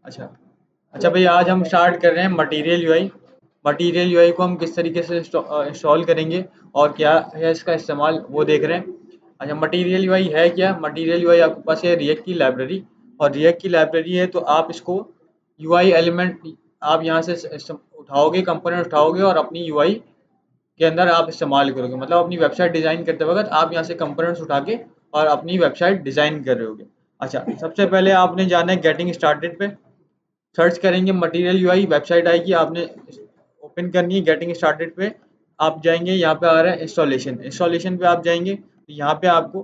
अच्छा अच्छा भैया, आज हम स्टार्ट कर रहे हैं मटेरियल यूआई। मटेरियल यूआई को हम किस तरीके से इंस्टॉल करेंगे और क्या है इसका इस्तेमाल, वो देख रहे हैं। अच्छा, मटेरियल यूआई है क्या? मटेरियल यूआई आपके पास है रिएक्ट की लाइब्रेरी, और रिएक्ट की लाइब्रेरी है तो आप इसको यूआई एलिमेंट आप यहाँ से उठाओगे, कंपोनेंट उठाओगे और अपनी यूआई के अंदर आप इस्तेमाल करोगे। मतलब अपनी वेबसाइट डिज़ाइन करते वक्त आप यहाँ से कंपोनेंट्स उठा के और अपनी वेबसाइट डिज़ाइन कर रहे होगे। अच्छा, सबसे पहले आपने जाना है गेटिंग स्टार्टेड पे, सर्च करेंगे मटेरियल यूआई, वेबसाइट आएगी, आपने ओपन करनी है गेटिंग स्टार्टेड पे। आप जाएंगे, यहाँ पे आ रहा है इंस्टॉलेशन, इंस्टॉलेशन पे आप जाएंगे तो यहाँ पे आपको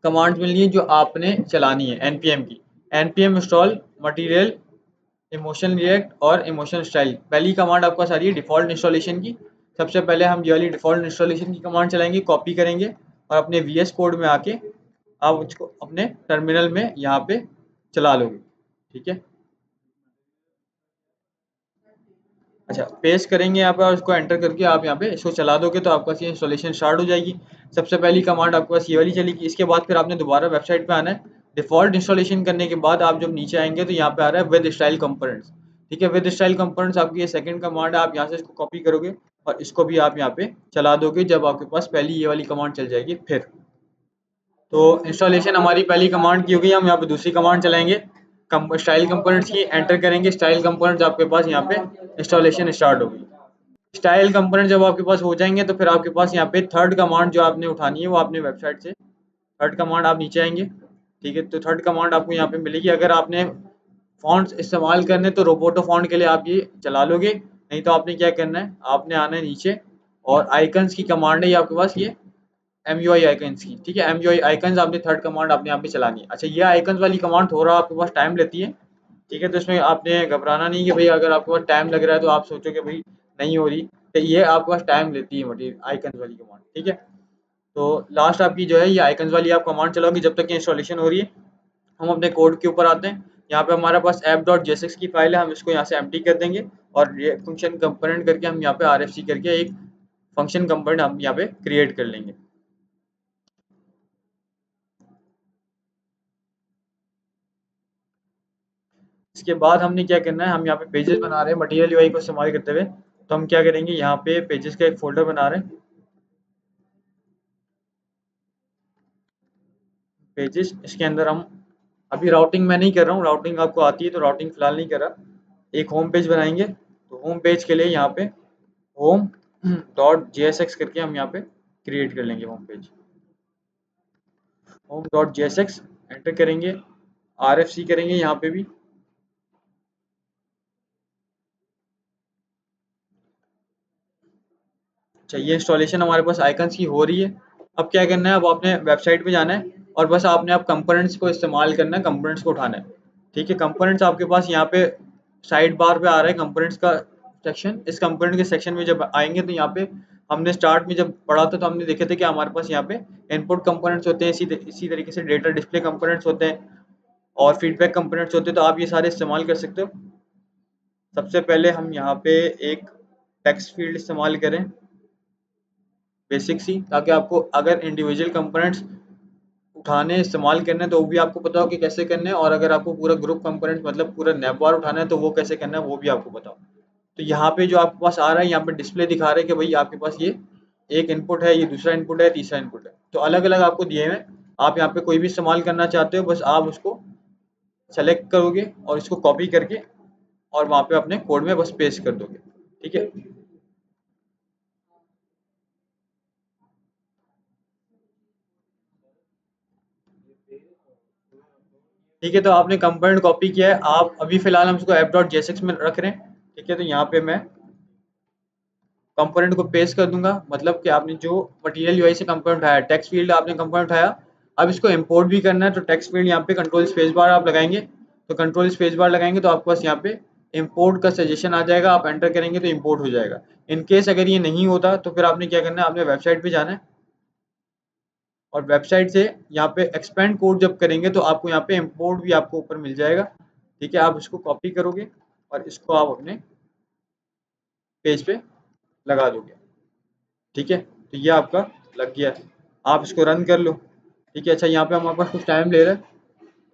कमांड्स मिलनी है जो आपने चलानी है एनपीएम की। NPM install material emotion react और इमोशन स्टाइल, पहली कमांड आपके पास आ रही है डिफ़ॉल्ट इंस्टॉलेशन की। सबसे पहले हम ये वाली डिफ़ॉल्ट इंस्टॉलेशन की कमांड चलाएंगे, कॉपी करेंगे और अपने वीएस कोड में आके आप उसको अपने टर्मिनल में यहाँ पे चला लोगे। ठीक है, अच्छा पेस्ट करेंगे यहाँ पे और उसको एंटर करके आप यहाँ पे इसको चला दोगे तो आपका ये इंस्टॉलेशन स्टार्ट हो जाएगी। सबसे पहली कमांड आपके पास ये वाली चलेगी। इसके बाद फिर आपने दोबारा वेबसाइट पे आना है। डिफ़ॉल्ट इंस्टॉलेशन करने के बाद आप जब नीचे आएंगे तो यहाँ पे आ रहा है विद स्टाइल कंपोनेंट्स। ठीक है, विद स्टाइल कंपोनेंट्स आपकी ये सेकंड कमांड है, आप यहाँ से इसको कॉपी करोगे और इसको भी आप यहाँ पे चला दोगे जब आपके पास पहली ये वाली कमांड चल जाएगी। फिर तो इंस्टॉलेशन हमारी पहली कमांड की होगी, हम यहाँ पे दूसरी कमांड चलाएंगे स्टाइल कंपोनेंट्स की, एंटर करेंगे स्टाइल कंपोनेंट्स, आपके पास यहाँ पे इंस्टॉलेशन स्टार्ट होगी। स्टाइल कंपोनेंट जब आपके पास हो जाएंगे तो फिर आपके पास यहाँ पे थर्ड कमांड जो आपने उठानी है वो आपने वेबसाइट से थर्ड कमांड आप नीचे आएंगे। ठीक है, तो थर्ड कमांड आपको यहाँ पे मिलेगी। अगर आपने फॉन्ट्स इस्तेमाल करने तो रोबोटो फॉन्ट के लिए आप ये चला लोगे, नहीं तो आपने क्या करना है, आपने आना है नीचे और आइकन्स की कमांड है ये आपके पास, ये एम यू आई आइकन्स की। ठीक है, एम यू आई आइकन्स आपने थर्ड कमांड आपने यहाँ पे चलानी है। अच्छा, ये आइकन्स वाली कमांड थोड़ा आपके पास टाइम लेती है। ठीक है, तो इसमें आपने घबराना नहीं कि भाई अगर आपके पास टाइम लग रहा है तो आप सोचो कि भाई नहीं हो रही, तो ये आपके पास टाइम लेती है मटेरियल आइकन्स वाली कमांड। ठीक है, तो लास्ट आपकी जो है ये आइकन्स वाली आप कमांड चलाओगे जब तक ये इंस्टॉलेशन हो रही है। हम अपने कोड के ऊपर आते हैं। यहाँ पे हमारे पास app.jsx की फाइल है, हम इसको यहाँ से एम्प्टी कर देंगे और ये फंक्शन कंपोनेंट करके हम यहाँ पे आरएफसी करके एक फंक्शन कंपोनेंट हम यहाँ पे क्रिएट कर लेंगे। इसके बाद हमने क्या करना है, हम यहाँ पे पेजेस बना रहे हैं मटेरियल यूआई को इस्तेमाल करते हुए, तो हम क्या करेंगे, यहाँ पे पेजेस का एक फोल्डर बना रहे हैं। पेजेस, इसके अंदर हम अभी राउटिंग मैं नहीं कर रहा हूँ, राउटिंग आपको आती है तो राउटिंग फिलहाल नहीं कर रहा। एक होम पेज बनाएंगे, तो होम पेज के लिए यहाँ पे home dot J S x करके हम यहाँ पे क्रिएट कर लेंगे home page. Home dot J S x enter करेंगे, आर एफ सी करेंगे यहाँ पे भी। चाहिए इंस्टॉलेशन हमारे पास आइकन्स की हो रही है। अब क्या करना है, अब आपने वेबसाइट पे जाना है और बस आपने आप कंपोनेंट्स को इस्तेमाल करना है, कंपोनेंट्स को उठाना है। ठीक है, कंपोनेंट्स आपके पास यहाँ पे साइड बार पे आ रहा है कंपोनेंट्स का सेक्शन। इस कंपोनेंट के सेक्शन में जब आएंगे तो यहाँ पे हमने स्टार्ट में जब पढ़ा था तो हमने देखे थे कि हमारे पास यहाँ पे इनपुट कंपोनेंट्स होते हैं, इसी तरीके से डेटा डिस्प्ले कंपोनेंट्स होते हैं और फीडबैक कंपोनेंट्स होते हैं, तो आप ये सारे इस्तेमाल कर सकते हो। सबसे पहले हम यहाँ पे एक टेक्स्ट फील्ड इस्तेमाल करें, बेसिक सी, ताकि आपको अगर इंडिविजुअल कंपोनेंट्स उठाने इस्तेमाल करने हैं तो वो भी आपको पता हो कि कैसे करने हैं, और अगर आपको पूरा ग्रुप कंपोनेंट्स मतलब पूरा नैपबार उठाना है तो वो कैसे करना है वो भी आपको पता हो। तो यहाँ पे जो आपके पास आ रहा है, यहाँ पे डिस्प्ले दिखा रहा है कि भाई आपके पास ये एक इनपुट है, ये दूसरा इनपुट है, तीसरा इनपुट है, तो अलग अलग आपको दिए हुए हैं। आप यहाँ पे कोई भी इस्तेमाल करना चाहते हो, बस आप उसको सेलेक्ट करोगे और इसको कॉपी करके और वहाँ पे अपने कोड में बस पेस्ट कर दोगे। ठीक है, ठीक है, तो आपने कंपोनेंट कॉपी किया है। आप अभी फिलहाल हम इसको ऐप डॉट जेएसएक्स में रख रहे हैं। ठीक है, तो यहाँ पे मैं कंपोनेंट को पेस्ट कर दूंगा, मतलब कि आपने जो मटेरियल यूआई से कंपोनेंट उठाया, टेक्स्ट फील्ड आपने कंपोनेंट उठाया, अब इसको इंपोर्ट भी करना है, तो टेक्स्ट फील्ड यहाँ पे कंट्रोल स्पेस बार आप लगाएंगे, तो कंट्रोल स्पेस बार लगाएंगे तो आपके पास यहाँ पे इंपोर्ट का सजेशन आ जाएगा, आप एंटर करेंगे तो इंपोर्ट हो जाएगा। इन केस अगर ये नहीं होता तो फिर आपने क्या करना है, आपने वेबसाइट पे जाना है और वेबसाइट से यहाँ पे एक्सपेंड कोड जब करेंगे तो आपको यहाँ पे इंपोर्ट भी आपको ऊपर मिल जाएगा। ठीक है, आप इसको कॉपी करोगे और इसको आप अपने पेज पे लगा दोगे। ठीक है, तो ये आपका लग गया है, आप इसको रन कर लो। ठीक है, अच्छा यहाँ पे हमारे पास कुछ टाइम ले रहा है,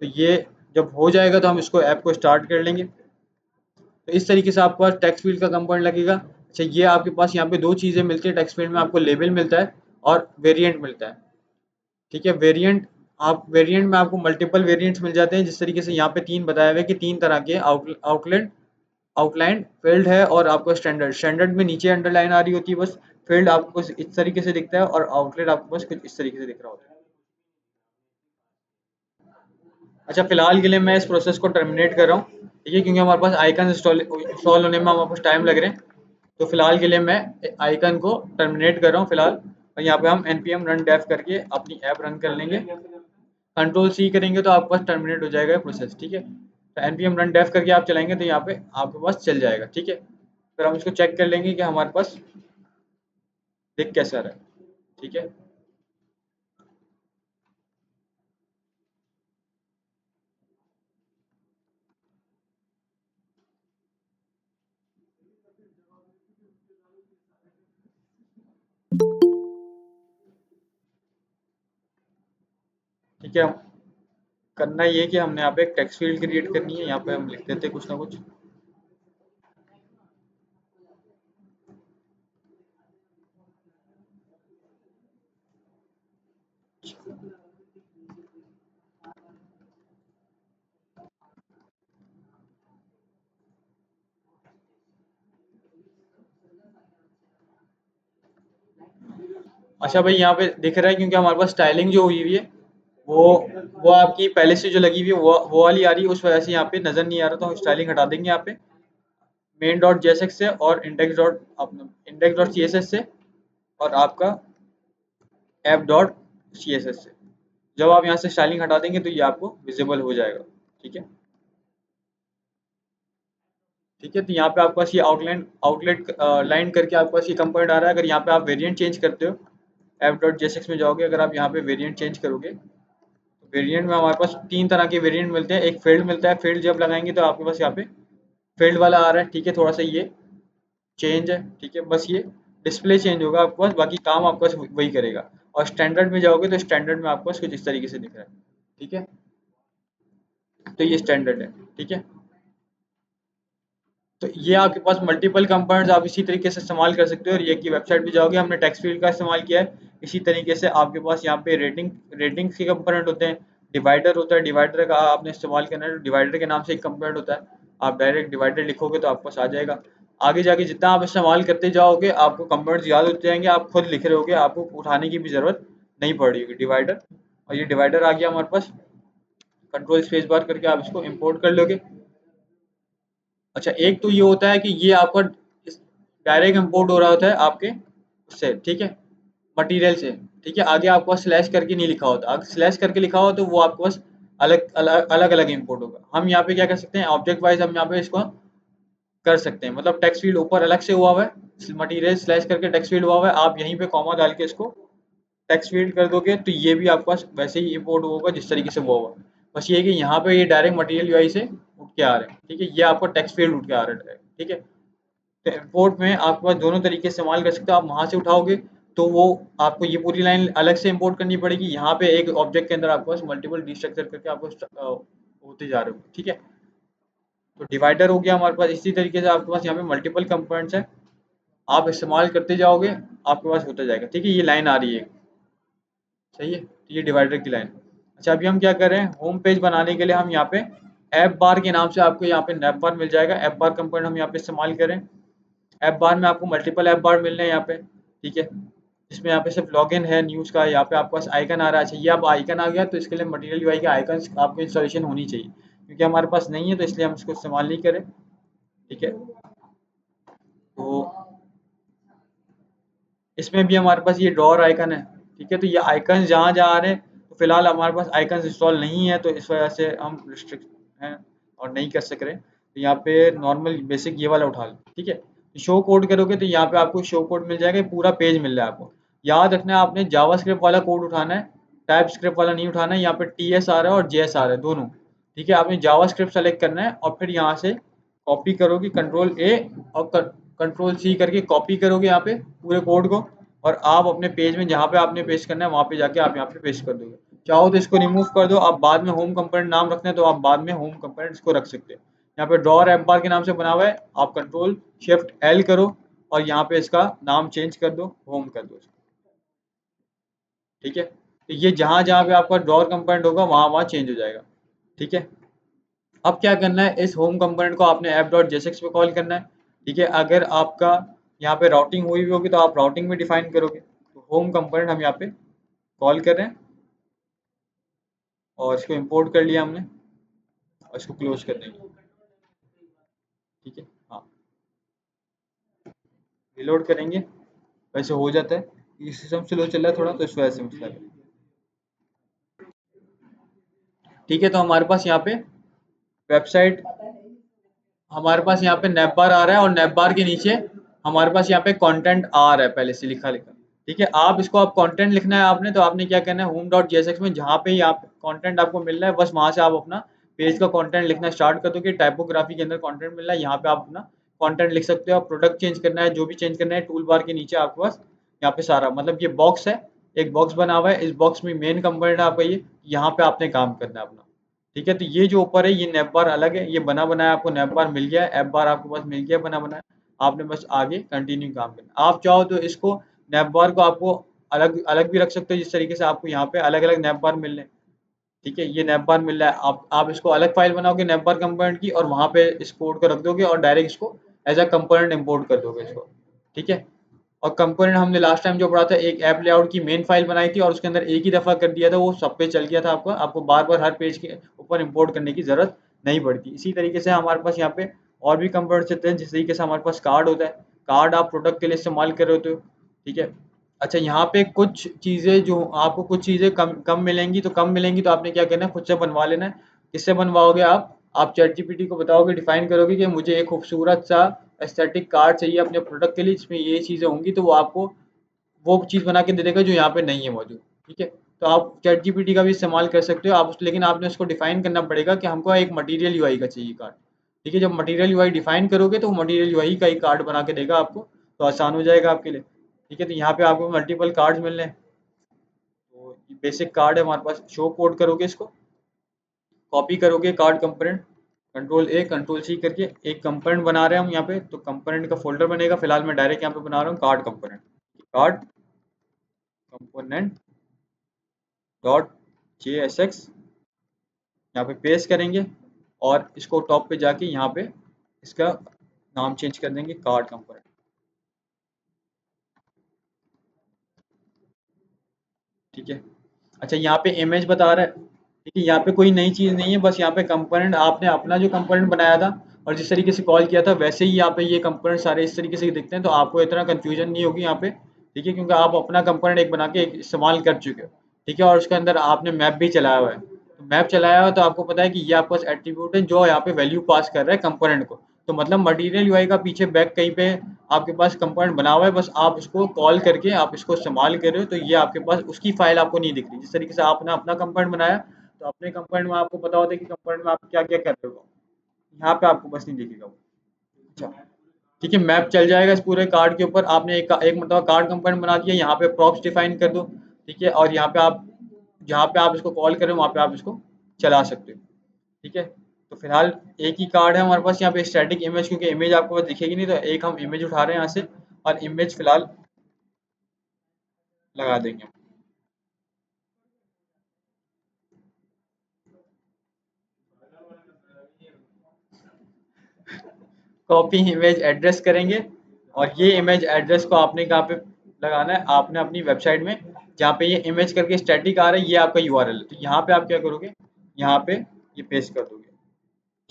तो ये जब हो जाएगा तो हम इसको ऐप को स्टार्ट कर लेंगे। तो इस तरीके से आपके पास टेक्स्ट फील्ड का कंपोनेंट लगेगा। अच्छा, ये आपके पास यहाँ पे दो चीज़ें मिलती है टेक्स्ट फील्ड में, आपको लेबल मिलता है और वेरिएंट मिलता है। ठीक है, वेरिएंट में आपको मल्टीपल वेरिएंट्स मिल जाते हैं, जिस तरीके से यहाँ पे तीन बताया हुआ है कि तीन तरह के आउटलाइन आउटलाइन फील्ड है और आपको स्टैंडर्ड में नीचे अंडरलाइन आ रही होती है बस। फील्ड आपको बस इस तरीके से दिखता है और आउटलेट आपको बस कुछ इस तरीके से दिख रहा होता है। अच्छा, फिलहाल के लिए मैं इस प्रोसेस को टर्मिनेट कर रहा हूँ, ठीक है, क्योंकि हमारे पास आइकन इंस्टॉल होने में हमारे पास टाइम लग रहे हैं। तो फिलहाल के लिए मैं आइकन को टर्मिनेट कर रहा हूँ फिलहाल, और यहाँ पे हम npm run dev करके अपनी ऐप रन कर लेंगे। कंट्रोल सी करेंगे तो आपके पास टर्मिनेट हो जाएगा प्रोसेस। ठीक है, तो npm run dev करके आप चलाएंगे तो यहाँ पे आपके पास चल जाएगा। ठीक है, फिर हम इसको चेक कर लेंगे कि हमारे पास दिख कैसा रहा है। ठीक है, ठीक है, करना ये है कि हमने यहाँ पे एक टेक्स्ट फील्ड क्रिएट करनी है। यहाँ पे हम लिख देते हैं कुछ ना कुछ। अच्छा भाई, यहाँ पे दिख रहा है क्योंकि हमारे पास स्टाइलिंग जो हुई हुई है वो वो आपकी पहले से जो लगी हुई है वो वाली आ रही है, उस वजह से यहाँ पे नजर नहीं आ रहा। तो हम स्टाइलिंग हटा देंगे यहाँ पे मेन डॉट जेएसएक्स से और इंडेक्स डॉट सीएसएस से और आपका ऐप डॉट सीएसएस से। जब आप यहाँ से स्टाइलिंग हटा देंगे तो ये आपको विजिबल हो जाएगा। ठीक है, ठीक है, तो यहाँ पे आपके पास ये आउटलेट लाइन करके आपके पास ये कंपोनेंट आ रहा है। अगर यहाँ पे आप वेरिएंट चेंज करते हो, ऐप डॉट जेएसएक्स में जाओगे, अगर आप यहाँ पे वेरिएंट चेंज करोगे तो वेरिएंट में हमारे पास तीन तरह के वेरिएंट मिलते हैं। एक फील्ड मिलता है, फील्ड जब लगाएंगे तो आपके पास यहाँ पे फील्ड वाला आ रहा है। ठीक है, थोड़ा सा ये चेंज है। ठीक है, बस ये डिस्प्ले चेंज होगा आपके पास, बाकी काम आपके पास वही करेगा। और स्टैंडर्ड में जाओगे तो स्टैंडर्ड में आपके पास कुछ इस तरीके से दिख रहा है। ठीक है, तो ये स्टैंडर्ड है। ठीक है, तो ये आपके पास मल्टीपल कंपोनेंट्स आप इसी तरीके से इस्तेमाल कर सकते हो। और ये की वेबसाइट पे जाओगे, हमने टेक्स्ट फील्ड का इस्तेमाल किया है। इसी तरीके से आपके पास यहाँ पे रेटिंग के कंपोनेंट होते हैं, डिवाइडर होता है, डिवाइडर का आपने इस्तेमाल करना है, डिवाइडर के नाम से एक कंपोनेंट होता है। आप डायरेक्ट डिवाइडर लिखोगे तो आपके पास आ जाएगा। आगे जाके जितना आप इस्तेमाल करते जाओगे आपको कंपोनेंट्स याद होते जाएंगे, आप खुद लिख रहे होगे, आपको उठाने की भी जरूरत नहीं पड़ रही होगी डिवाइडर। और ये डिवाइडर आ गया हमारे पास, कंट्रोल स्पेस बार करके आप इसको इंपोर्ट कर लोगे। अच्छा, एक तो ये होता है कि ये आपका डायरेक्ट इंपोर्ट हो रहा होता है आपके उससे, ठीक है, मटेरियल से। ठीक है, आगे आपको स्लैश करके नहीं लिखा होता। अगर स्लैश करके लिखा हो तो वो आपके पास अलग अलग इंपोर्ट होगा। हम यहाँ पे क्या कर सकते हैं, ऑब्जेक्ट वाइज हम यहाँ पे इसको कर सकते हैं। मतलब टेक्स्ट फील्ड ऊपर अलग से हुआ हुआ है, मटेरियल स्लैश करके टेक्स्ट फील्ड हुआ हुआ है, आप यहीं पे कॉमा डाल के इसको टेक्स्ट फील्ड कर दोगे तो ये भी आपके पास वैसे ही इंपोर्ट होगा जिस तरीके से वो होगा। बस ये है कि यहाँ पे ये डायरेक्ट मटेरियल यूआई से उठ के आ रहे हैं। ठीक है, ये आपको टेक्स्ट फील्ड उठ के आ रहा है। ठीक है, तो इंपोर्ट में आपके पास दोनों तरीके से इस्तेमाल कर सकते हो। आप वहाँ से उठाओगे तो वो आपको ये पूरी लाइन अलग से इंपोर्ट करनी पड़ेगी। यहाँ पे एक ऑब्जेक्ट के अंदर आपके पास मल्टीपल डिस्ट्रक्चर करके आपको होते जा रहे हो। ठीक है, तो डिवाइडर हो गया हमारे पास। इसी तरीके से आपके पास यहाँ पे मल्टीपल कंपोनेंट्स हैं, आप इस्तेमाल करते जाओगे आपके पास होता जाएगा। ठीक है, ये लाइन आ रही है, सही है, तो ये डिवाइडर की लाइन। अच्छा, अभी हम क्या कर रहे हैं, होम पेज बनाने के लिए हम यहाँ पे ऐप बार के नाम से आपको यहाँ पे नैप बार मिल जाएगा। ऐप बार कंपोनेंट हम यहाँ पे इस्तेमाल करें। ऐप बार में आपको मल्टीपल ऐप बार मिल रहे हैं यहाँ पे। ठीक है, इसमें यहाँ पे सिर्फ लॉगिन है न्यूज़ का, यहाँ पे आपके पास आइकन आ रहा है। अच्छा, ये अब आइकन आ गया तो इसके लिए मटेरियल यूआई के आइकन आपको इंस्टॉलेशन होनी चाहिए, क्योंकि हमारे पास नहीं है तो इसलिए हम इसको इस्तेमाल नहीं करें। ठीक है, तो इसमें भी हमारे पास ये ड्रॉअर आइकन है। ठीक है, तो ये आइकन जहाँ जहाँ आ रहे हैं, तो फिलहाल हमारे पास आइकन इंस्टॉल नहीं है तो इस वजह से हम रिस्ट्रिक्ट हैं और नहीं कर सक रहे। तो यहाँ पे नॉर्मल बेसिक ये वाला उठा लो। ठीक है, शो कोड करोगे तो यहाँ पे आपको शो कोड मिल जाएगा, पूरा पेज मिल रहा है आपको। याद रखना है आपने जावा स्क्रिप्ट वाला कोड उठाना है, टाइप स्क्रिप्ट वाला नहीं उठाना है। यहाँ पे टी एस आ रहा है और जे एस आ रहा है दोनों। ठीक है, आपने जावा स्क्रिप्ट सेलेक्ट करना है और फिर यहाँ से कॉपी करोगे, कंट्रोल ए और कंट्रोल सी करके कॉपी करोगे यहाँ पे पूरे कोड को, और आप अपने पेज में जहाँ पे आपने पेस्ट करना है वहाँ पे जाके आप यहाँ पे पेस्ट कर दोगे। चाहो तो इसको रिमूव कर दो, आप बाद में होम कंपोनेंट नाम रखना है तो आप बाद में होम कंपोनेंट इसको रख सकते हो। यहाँ पे ड्रॉअर ऐप बार के नाम से बना हुआ है, आप कंट्रोल शिफ्ट एल करो और यहाँ पे इसका नाम चेंज कर दो, होम कर दो। ठीक है, तो ये जहां जहां पे आपका ड्रॉअर कंपोनेंट होगा वहां वहां चेंज हो जाएगा। ठीक है, अब क्या करना है, इस होम कंपोनेंट को आपने ऐप डॉट जेएसएक्स पे कॉल करना है। ठीक है, अगर आपका यहाँ पे राउटिंग हुई भी होगी तो आप राउटिंग में डिफाइन करोगे। तो होम कंपोनेंट हम यहाँ पे कॉल कर रहे हैं और इसको इंपोर्ट कर लिया हमने और इसको क्लोज कर देंगे। ठीक है, हाँ, रिलोड करेंगे, वैसे हो जाता है, ये सिस्टम स्लो चल रहा है थोड़ा तो इस वजह से मसला है। ठीक है, तो हमारे पास यहाँ पे वेबसाइट, हमारे पास यहाँ पे नैप बार आ रहा है और नैप बार के नीचे हमारे पास यहाँ पे कंटेंट आ रहा है पहले से लिखा लिखा। ठीक है, आप इसको आप कंटेंट लिखना है आपने, तो आपने क्या करना है, होम डॉट जेएसएक्स में जहाँ पे ही आप कंटेंट आपको मिल रहा है बस वहां से आप अपना पेज का कंटेंट लिखना स्टार्ट कर दो कि टाइपोग्राफी के अंदर कंटेंट मिल रहा है, यहाँ पे आप अपना कंटेंट लिख सकते हो। प्रोडक्ट चेंज करना है, जो भी चेंज करना है, टूल बार के नीचे आपके पास यहाँ पे सारा, मतलब ये बॉक्स है, एक बॉक्स बना हुआ है, इस बॉक्स में मेन कंपोनेंट है आपका ये, यहाँ पे आपने काम करना है अपना। ठीक है, तो ये जो ऊपर है ये नैप बार अलग है, ये बना बनाया आपको नैप बार मिल गया है, ऐप बार आपके पास मिल गया बना बनाया, आपने बस आगे कंटिन्यू काम करना। आप चाहो तो इसको नैप बार को आपको अलग अलग भी रख सकते हो, जिस तरीके से आपको यहाँ पे अलग अलग नैप बार मिल रहे हैं। ठीक है, ये नैप बार मिल रहा है, आप इसको अलग फाइल बनाओगे नैप बार कंपोनेंट की और वहां पे इस कोड को रख दोगे और डायरेक्ट इसको एज अ कंपोनेंट इंपोर्ट कर दोगे इसको। ठीक है, और कंपोनेंट हमने लास्ट टाइम जो पढ़ा था, एक ऐप लेआउट की मेन फाइल बनाई थी और उसके अंदर एक ही दफ़ा कर दिया था, वो सब पे चल गया था, आपको आपको बार बार हर पेज के ऊपर इंपोर्ट करने की ज़रूरत नहीं पड़ती। इसी तरीके से हमारे पास यहाँ पे और भी कंपोनेंट्स होते हैं, जिस तरीके से हमारे पास कार्ड होता है, कार्ड आप प्रोडक्ट के लिए इस्तेमाल कर रहे होते हो। ठीक है, अच्छा, यहाँ पे कुछ चीज़ें जो आपको कुछ चीज़ें कम कम मिलेंगी, तो कम मिलेंगी तो आपने क्या करना है, खुद से बनवा लेना है। किससे बनवाओगे आप चैट जीपीटी को बताओगे, डिफाइन करोगे कि मुझे एक खूबसूरत सा एस्थेटिक कार्ड चाहिए अपने प्रोडक्ट के लिए जिसमें ये चीज़ें होंगी, तो वो आपको वो चीज़ बना के दे देगा जो यहाँ पे नहीं है मौजूद। ठीक है, तो आप चैट जीपीटी का भी इस्तेमाल कर सकते हो आप लेकिन आपने उसको डिफाइन करना पड़ेगा कि हमको एक मटेरियल यूआई का चाहिए कार्ड। ठीक है, जब मटेरियल यूआई डिफाइन करोगे तो वो मटेरियल यूआई का ही कार्ड बना के देगा आपको, तो आसान हो जाएगा आपके लिए। ठीक है, तो यहाँ पे आपको मल्टीपल कार्ड्स मिल रहे हैं, तो ये बेसिक कार्ड है हमारे पास, शो कोड करोगे, इसको कॉपी करोगे card component, control A control C करके एक कंपोनेंट बना रहे हैं हम यहाँ पे, तो कंपोनेंट का फोल्डर बनेगा, फिलहाल मैं डायरेक्ट यहाँ पे बना रहा हूँ card component, card component dot JSX, यहाँ पे पेस्ट करेंगे और इसको टॉप पे जाके यहाँ पे इसका नाम चेंज कर देंगे कार्ड कंपोनेंट। ठीक है, अच्छा, यहाँ पे इमेज बता रहा है। ठीक है, यहाँ पे कोई नई चीज़ नहीं है, बस यहाँ पे कंपोनेंट आपने अपना जो कंपोनेंट बनाया था और जिस तरीके से कॉल किया था वैसे ही यहाँ पे ये कंपोनेंट सारे इस तरीके से दिखते हैं, तो आपको इतना कंफ्यूजन नहीं होगी यहाँ पे। ठीक है, क्योंकि आप अपना कंपोनेंट एक बना के एक इस्तेमाल कर चुके हो। ठीक है, और उसके अंदर आपने मैप भी चलाया हुआ है, तो मैप चलाया हुआ है तो आपको पता है कि ये आपके पास एट्रीब्यूट है जो यहाँ पे वैल्यू पास कर रहा है कंपोनेंट को। तो मतलब मटेरियल यूआई का पीछे बैक कहीं पे आपके पास कंपोनेंट बना हुआ है, बस आप उसको कॉल करके आप इसको इस्तेमाल कर रहे हो, तो ये आपके पास उसकी फाइल आपको नहीं दिख रही। जिस तरीके से आपने अपना कंपोनेंट बनाया तो अपने कंपोनेंट में आपको पता होता है कि कंपोनेंट में आप क्या क्या कर रहे हो, यहाँ पे आपको बस नहीं दिखेगा वो। अच्छा, ठीक है, मैप चल जाएगा इस पूरे कार्ड के ऊपर। आपने एक मतलब कार्ड कंपोनेंट बना दिया, यहाँ पे प्रॉप्स डिफाइन कर दो। ठीक है, और यहाँ पे आप जहाँ पे आप इसको कॉल करें वहाँ पे आप इसको चला सकते हो। ठीक है, तो फिलहाल एक ही कार्ड है हमारे पास यहाँ पे स्टैटिक इमेज, क्योंकि इमेज आपको पास दिखेगी नहीं, तो एक हम इमेज उठा रहे हैं यहाँ से और इमेज फिलहाल लगा देंगे हम। कॉपी इमेज एड्रेस करेंगे और ये इमेज एड्रेस को आपने कहाँ पे लगाना है, आपने अपनी वेबसाइट में जहाँ पे ये इमेज करके स्टैटिक आ रहा है, ये आपका यूआरएल है, तो यहाँ पे आप क्या करोगे, यहाँ पे ये पेस्ट कर दोगे।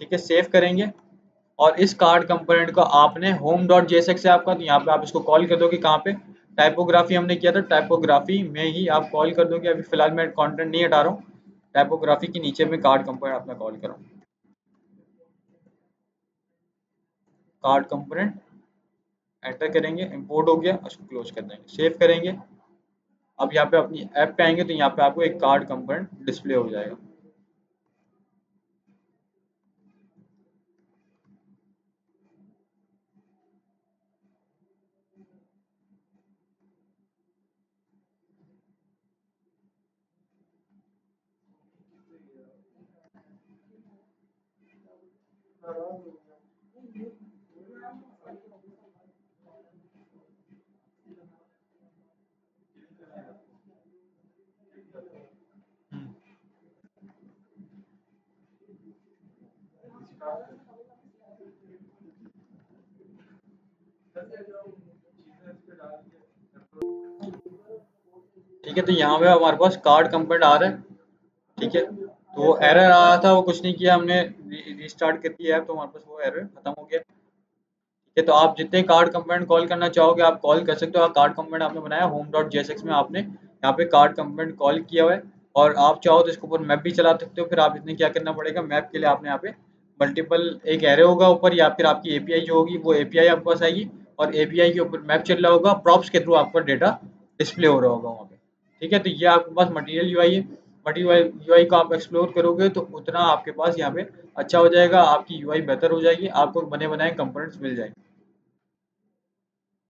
ठीक है, सेव करेंगे और इस कार्ड कंपोनेंट को आपने होम डॉट जेएसएक्स से आपका, तो यहाँ पे आप इसको कॉल कर दोगे कहाँ पे, टाइपोग्राफी हमने किया था, टाइपोग्राफी में ही आप कॉल कर दोगे। अभी फिलहाल मैं कंटेंट नहीं हटा रहा हूँ, टाइपोग्राफी के नीचे में कार्ड कंपोनेंट अपना कॉल कर रहा हूँ, कार्ड कंपोनेंट एंटर करेंगे, इंपोर्ट हो गया, उसको क्लोज कर देंगे, सेव करेंगे। अब यहाँ पे अपनी ऐप पे आएंगे तो यहाँ पे आपको एक कार्ड कंपोनेंट डिस्प्ले हो जाएगा। हम्म, ठीक है, तो यहाँ पे हमारे पास कार्ड कंपोनेंट आ रहा है। ठीक है, तो वो एरर आ रहा था, वो कुछ नहीं किया हमने, रीस्टार्ट कर दिया है तो हमारे पास वो एरर खत्म हो गया। ठीक है, तो आप जितने कार्ड कंपोनेंट कॉल करना चाहोगे आप कॉल कर सकते हो। कार्ड कंपोनेंट आपने बनाया होम डॉट जेएसएक्स में, आपने यहाँ पे कार्ड कंपोनेंट कॉल किया हुआ है, और आप चाहो तो इसके ऊपर मैप भी चला सकते हो। फिर आप इसमें क्या करना पड़ेगा, मैप के लिए आपने यहाँ पे मल्टीपल एक एरे होगा ऊपर, या फिर आपकी एपीआई जो होगी वो एपीआई आपके पास आएगी, और एपीआई के ऊपर मैप चल रहा होगा, प्रॉप्स के थ्रू आपका डेटा डिस्प्ले हो रहा होगा वहाँ पे। ठीक है, तो ये आपके पास मटेरियल यूआई है। मटेरियल यूआई को आप एक्सप्लोर करोगे तो उतना आपके पास यहाँ पे अच्छा हो जाएगा, आपकी यूआई बेहतर हो जाएगी, आपको बने बनाए कंपोनेंट्स मिल जाएंगे।